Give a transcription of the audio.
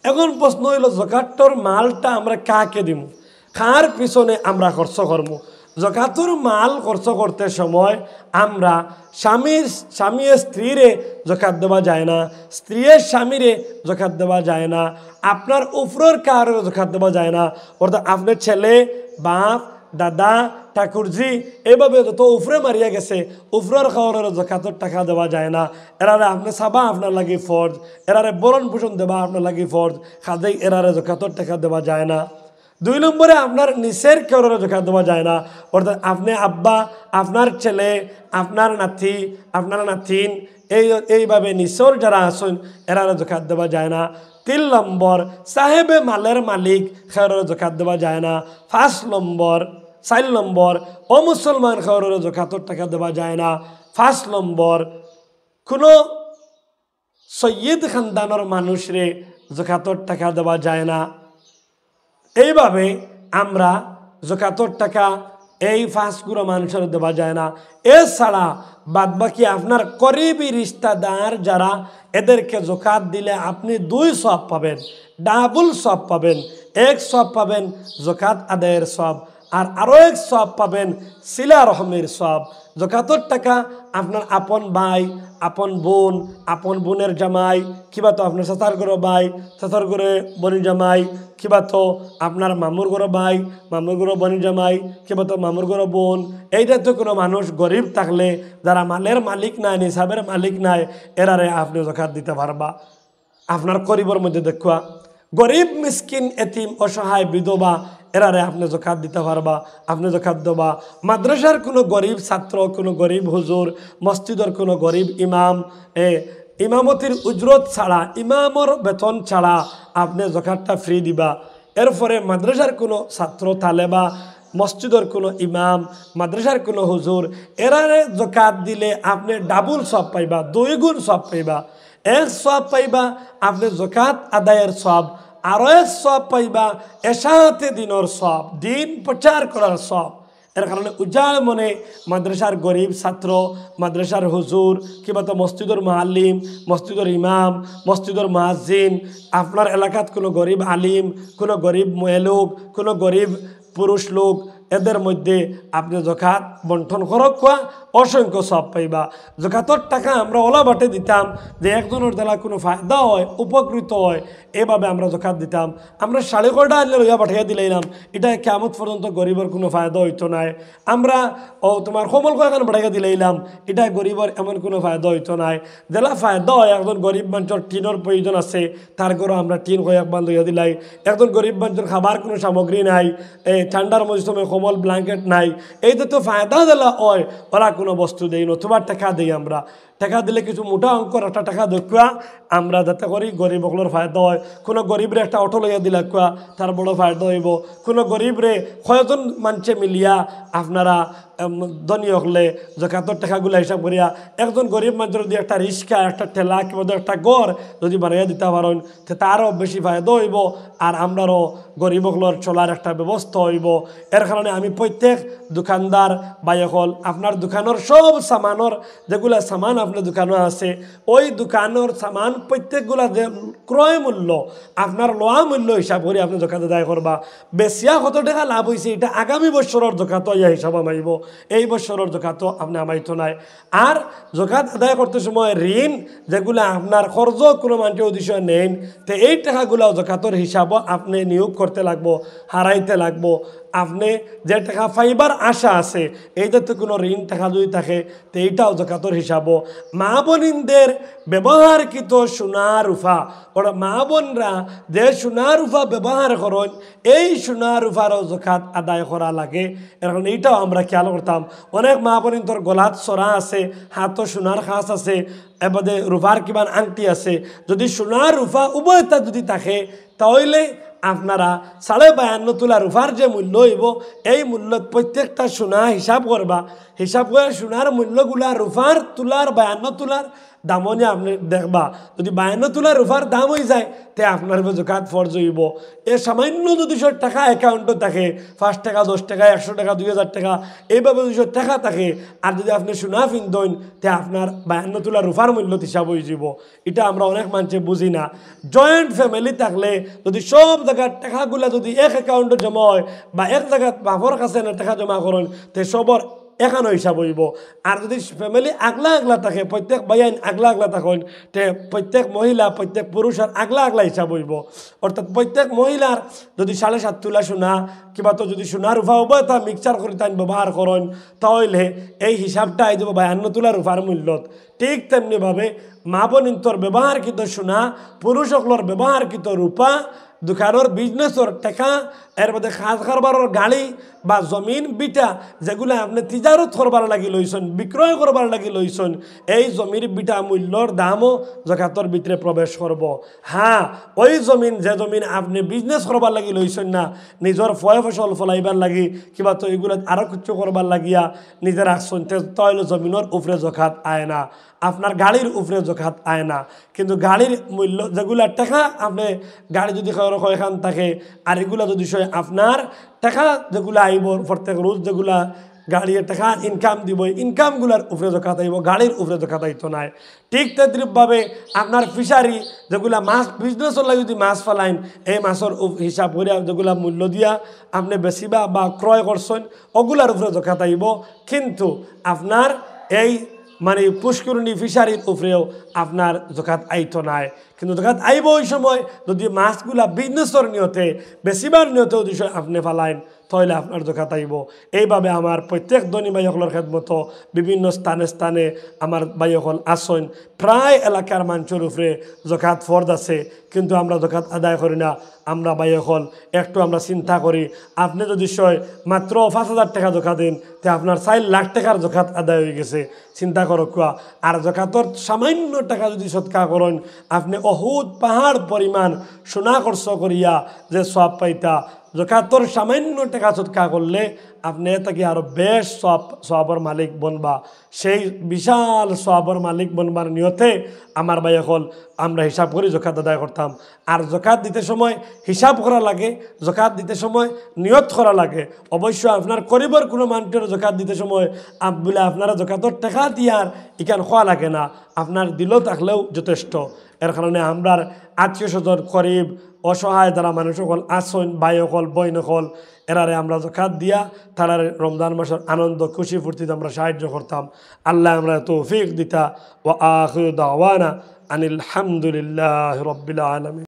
এখন প্রশ্ন হইল জাকাতর মালটা আমরা কাকে দিব, কার পিছনে আমরা খরচ করবো। জাকাতুর মাল খরচ করতে সময় আমরা স্বামী স্ত্রীরে জাকাত দেওয়া যায় না, স্ত্রীর স্বামীরে জাকাত দেওয়া যায় না, আপনার উপরের কারো জাকাত দেওয়া যায় না। অর্থাৎ আপনার ছেলে, বাপ, দাদা, ঠাকুরজি এভাবে যত উফরে মারিয়া গেছে উফরের খাওয়ার জাকাতের টাকা দেওয়া যায় না। এরারে আপনি সাবা আপনার লাগি ফরজ, এরারে বরণ পোষণ দেওয়া আপনার লাগি ফরজ, খাদেই এরারে জাকাতের টাকা দেওয়া যায় না। 2 নম্বরে আপনার নিচের কেউ জাকাত দেওয়া যায় না। অর্থাৎ আপনি আব্বা, আপনার ছেলে, আপনার নাতি, আপনার নাতিন এইভাবে নিচের যারা আছেন এরারে জাকাত দেওয়া যায় না। 3 নম্বর সাহেবে মালের মালিক খেয়ারের জাকাত দেওয়া যায় না। 4 নম্বর অমুসলমান খেয়ারের জাকাতের টাকা দেওয়া যায় না। 5 নম্বর কোনো সৈয়দ খানদানের মানুষরে জাকাতের টাকা দেওয়া যায় না। এইভাবে আমরা জাকাতের টাকা এই 5 গুলো মানুষের দেওয়া যায় না। এছাড়া বাদবাকি আপনার করিবি রিশতাদার যারা এদেরকে জাকাত দিলে আপনি 2 সওয়াব পাবেন, ডাবল সওয়াব পাবেন। 1 সওয়াব পাবেন জাকাত আদায়ের সওয়াব, আর আরও 1 সওয়াব পাবেন সিলা রহমের সওয়াব। জাকাতের টাকা আপনার আপন ভাই, আপন বোন, আপন বোনের জামাই, কিবা তো আপনার চাচার ঘরে ভাই, চাচার ঘরে বনি জামাই, কিবা তো আপনার মামুর ঘরে ভাই, মামুর ঘরে বনি জামাই, কিবা তো মামুর ঘরে বোন। এইটা তো কোনো মানুষ গরিব থাকলে যারা মালের মালিক নাই, নিসাবের মালিক নাই, এরারে আপনি জাকাত দিতে পারবা। আপনার গরিবের মধ্যে দেখা গরিব, মিসকিন, এতিম, অসহায়, বিধবা এরারে আপনি জাকাত দিতে পারবা, আপনি জাকাত দেবা। মাদ্রাসার কোনো গরিব ছাত্র, কোনো গরিব হুজুর, মসজিদের কোনো গরিব ইমাম, ইমামতির উজরত ছাড়া, ইমামর বেতন ছাড়া আপনি জাকাতটা ফ্রি দিবা। এরপরে মাদ্রাসার কোনো ছাত্র তালেবা, মসজিদের কোনো ইমাম, মাদ্রাসার কোনো হুজুর এরারে জাকাত দিলে আপনি ডাবল সওয়াব পাইবা, 2 গুণ সওয়াব পাইবা। 1 সওয়াব পাইবা আপনি জাকাত আদায়ের সওয়াব, আরও 1 সওয়াব পাইবা এশাতে দিনের সওয়াব, দিন প্রচার করার সওয়াব। এর কারণে উজাড় মনে মাদ্রাসার গরিব ছাত্র, মাদ্রাসার হুজুর, কিংবা তো মসজিদের মুআল্লিম, মসজিদের ইমাম, মসজিদের মুয়াজ্জিন, আপনার এলাকাত কোনো গরিব আলিম, কোনো গরিব মেয়েলোক, কোনো গরিব পুরুষ লোক, এদের মধ্যে আপনি জাকাত বন্টন করক, অসংখ্য সওয়াব পাইবা। জাকাতের টাকা আমরা ওলা বাটে দিতাম যে একজনের দ্বারা কোনো ফায়দা হয়, উপকৃত হয়, এভাবে আমরা জাকাত দিতাম। আমরা 4.5 আনলে লইয়া পাঠিয়ে দিলাম, এটা কিয়ামত পর্যন্ত গরিবের কোনো ফায়দা হইতো নাই। আমরা তোমার কমল কয়েকখান পাঠিয়ে দিলাম, এটা গরিবের এমন কোনো ফায়দা হইতো নাই। যেলা ফায়দা হয়, একজন গরিব মানুষের টিনের প্রয়োজন আছে, তার ঘরে আমরা টিন কয়েকবার লইয়া দিলাই। একজন গরিব মানুষের খাবার কোনো সামগ্রী নাই, ঠান্ডার মৌসুমে কমল ব্ল্যাঙ্কেট নাই, এই তো ফায়দা দিলা হয়, ওরা কোনো বস্তু দেই নতুবা টাকা দিই। আমরা টাকা দিলে কিছু মোটা অঙ্কর একটা টাকা দেখা আমরা যাতে করি গরিব সকলের ফায়দা হয়। কোনো গরিবরে একটা অটো লইয়া দিলা কুয়া, তার বড় ফায়দা হইব। কোনো গরিবরে কয়জন মানুষে মিলিয়া আপনারা ধনী হলে জাকাতের টাকাগুলো হিসাব করিয়া একজন গরিব মানুষের যদি একটা রিক্সা, একটা ঠেলা, কিংবা একটা গড় যদি বানাইয়া দিতে পারেন, তারও বেশি ফায়দা হইব, আর আমরারও গরিব সকলের চলার একটা ব্যবস্থা হইব। এর কারণে আমি প্রত্যেক দোকানদার বাইকল আপনার দোকানের সব সামানের যেগুলা সামান আপনার দোকানে আছে, ওই দোকানের সামান প্রত্যেকগুলা যে ক্রয় মূল্য আপনার লোয়া মূল্য হিসাব করে আপনি জাকাত আদায় করবা। বেশিয়া কত টাকা লাভ হয়েছে এটা আগামী বছরের জাকাত ইয়া হিসাব আমাইব, এই বছরের জাকাত আপনি আমাইতো নাই। আর জাকাত আদায় করতে সময় ঋণ যেগুলা আপনার খরচ কোনো মানুষের উদ্দেশ্য নেন, তো এই টাকাগুলো জাকাতের হিসাবও আপনি নিয়োগ করতে লাগবো, হারাইতে লাগবো। আপনি যে টাকা পাইবার আশা আছে, এইটা তো কোনো ঋণ টাকা যদি থাকে তো এইটাও জাকাতের হিসাবও। মা বোনদের ব্যবহারকৃত সোনা রূপা, ওরা মা বোনরা যে সোনা রূপা ব্যবহার করেন, এই সোনা রূপারও জাকাত আদায় করা লাগে। এখন এইটাও আমরা খেয়াল করতাম। অনেক মা বোন তোর গলাত সরা আছে, হাতও সোনার খাস আছে, এবারে রূপার কিমান আংটি আছে, যদি সোনার রূপা উভয়টা যদি থাকে তাহলে আপনারা 52.5 তোলা রূপার যে মূল্য হইব, এই মূল্য প্রত্যেকটা সোনা হিসাব করবা। হিসাব করে সোনার মূল্যগুলা রূপার তোলার 52 তোলার দামনে আপনি দেখবা যদি 52 তোলা রূপার দাম হয়ে যায় তে আপনার জাকাত ফরজ হইব। এ সামান্য যদি 200 টাকা অ্যাকাউন্টে থাকে, 5 টাকা 10 টাকা 100 টাকা 2000 টাকা এইভাবে 200 টাকা থাকে, আর যদি আপনি সোনা পিনতেন তে আপনার 52 তোলা রূপার মূল্য হিসাব হয়ে যাব। এটা আমরা অনেক মানুষে বুঝি না। জয়েন্ট ফ্যামিলি থাকলে যদি সব জায়গার টাকাগুলা যদি এক অ্যাকাউন্টে জমা হয় বা এক জায়গায় বাপর কাছে না টাকা জমা করেন তে সবর এখানো হিসাব হইব। আর যদি ফ্যামিলি আগলা আগলা থাকে, প্রত্যেক বাইন আগলা আগলা থাকেন, তে প্রত্যেক মহিলা প্রত্যেক পুরুষের আগলা আগলা হিসাব হইব। অর্থাৎ প্রত্যেক মহিলার যদি 7.5 তোলা সোনা কিংবা তো যদি সোনার রূপা উভয় তা মিক্সচার করে তাই ব্যবহার করেন তাহলে এই হিসাবটা আই যাব 52 তোলা রূপার মূল্যত। ঠিক তেমনিভাবে মা বোনিন্তর ব্যবহারকৃত সোনা, পুরুষ সকলের ব্যবহারকৃত রূপা, দোকানের বিজনেসর টাকা, এর মধ্যে খাস কারবারের গাড়ি বা জমিন বিটা যেগুলো আপনি তিজারত করবার লাগি লইছেন, বিক্রয় করবার লাগি লইছেন, এই জমির বিটা মূল্যর দামও জাকাতর ভিতরে প্রবেশ করব। হ্যাঁ, ওই জমিন যে জমিন আপনি বিজনেস করবার লাগি লইছেন না, নিজের ফয় ফসল ফলাইবার লাগি কিংবা তো এগুলো আরও কিছু করবার লাগিয়া নিজে রাখছেন, তাহলে জমিনের উপরে জাকাত আয় না, আপনার গাড়ির উপরে জাকাত আয় না। কিন্তু গাড়ির মূল্য যেগুলা টাকা আপনি গাড়ি যদি এখান থাকে আর এগুলা যদি আপনার টাকা যেগুলো আইব প্রত্যেক রোজ যেগুলা গাড়ির টাকা ইনকাম দিব, ইনকামগুলার উপরে জাকাত আইব, গাড়ির উপরে জাকাত আইতো নাই। ঠিক তদ্রুপভাবে আপনার ফিশারি যেগুলা মাছ বিজনেসের লাগে যদি মাছ ফেলাইন, এই মাছের হিসাব করে যেগুলা মূল্য দিয়া আপনি বেচিবা বা ক্রয় করছেন ওগুলার উপরে জাকাত আইব। কিন্তু আপনার এই মানে পুষ্করণী ফিশারির উপরেও আপনার জাকাত আইতো নাই। কিন্তু জাকাত আইব ওই সময় যদি মাছগুলা বিজনেসের নিয়তে বেশিবার নিয়তেও যদি আপনি ফালাইন তাহলে আপনার জাকাত আইব। এইভাবে আমার প্রত্যেক ধনী ভাইসকলের খেদমতো বিভিন্ন স্থানে স্থানে আমার ভাইসকল আসেন, প্রায় এলাকার মানুষের উপরে জাকাত ফরজ আছে, কিন্তু আমরা জাকাত আদায় করি না। আমরা ভাইসকল একটু আমরা চিন্তা করি, আপনি যদি মাত্র 5,000 টাকা জাকাত দেন তে আপনার 4 লাখ টাকার জাকাত আদায় হয়ে গেছে। চিন্তা করো কুয়া। আর জাকাতর সামান্য টাকা যদি সৎকা করেন আপনি অহুত পাহাড় পরিমাণ সোনা খরচ করিয়া যে সওয়াব পাইতা, জাকাতর সামান্য টাকা সৎকা করলে আপনি তাকে আরো বেশ সওয়াবের মালিক বনবা। সেই বিশাল সওয়াবের মালিক বনবার নিয়তে আমার ভাই এখন আমরা হিসাব করে জাকাত আদায় করতাম। আর জাকাত দিতে সময় হিসাব করা লাগে, জাকাত দিতে সময় নিয়ত করা লাগে। অবশ্য আপনার করিবার কোনো মানুষের জাকাত দিতে সময় বলে আপনারা জাকাতর টাকা দিয়ার ইকান খোয়া লাগে না, আপনার দিল থাকলেও যথেষ্ট। এর কারণে আমরার আত্মীয় স্বজন করিব অসহায় যারা মানুষ সকল আসন ভাই সকল বইন সকল এরারে আমরা জাকাত দিয়া তারা রমজান মাসের আনন্দ খুশি ফুর্তিতে আমরা সাহায্য করতাম। আল্লাহ আমরা তৌফিক দিতা। ওয়া আখিরু দাওয়ানা আনিল হামদুলিল্লাহি রাব্বিল আলামিন।